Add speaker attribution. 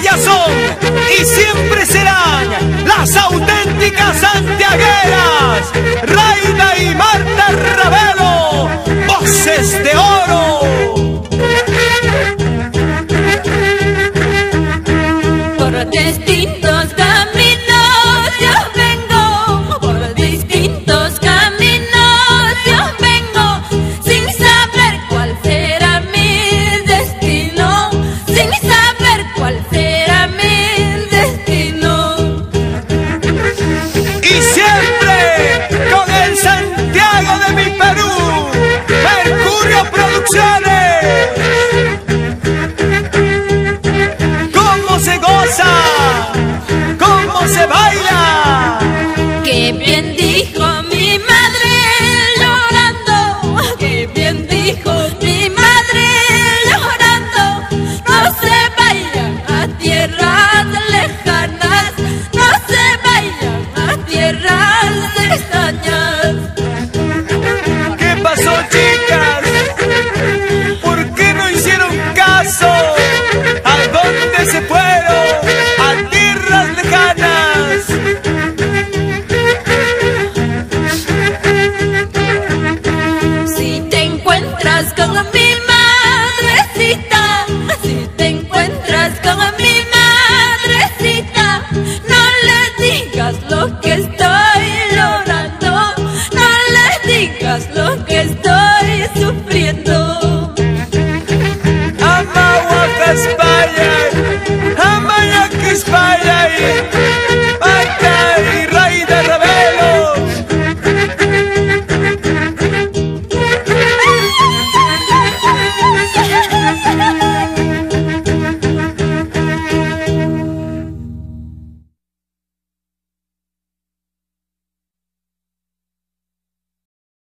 Speaker 1: ellas son y siempre serán las auténticas santiagueras, Rayna y Marta Ravelo, voces de oro.
Speaker 2: Por distintos caminos yo vengo, por distintos caminos yo vengo, sin saber cuál será mi destino, sin saber cuál será mi destino.
Speaker 1: Y siempre con el Santiago de mi Perú, Mercurio Producciones. ¿Cómo se goza? ¿Cómo se baila?
Speaker 2: Qué bien dijo mi madre llorando, qué bien dijo mi madre llorando. No se vayan a tierras lejanas, no se vayan a tierras extrañas.
Speaker 1: ¿Qué pasó, chicas? ¿Por qué no hicieron caso? ¿A dónde se fueron? A tierras lejanas.
Speaker 2: Si te encuentras con mi madrecita, si te encuentras con mi madrecita, no le digas lo que estoy llorando, no le digas lo que estoy sufriendo.
Speaker 1: Amaguas España.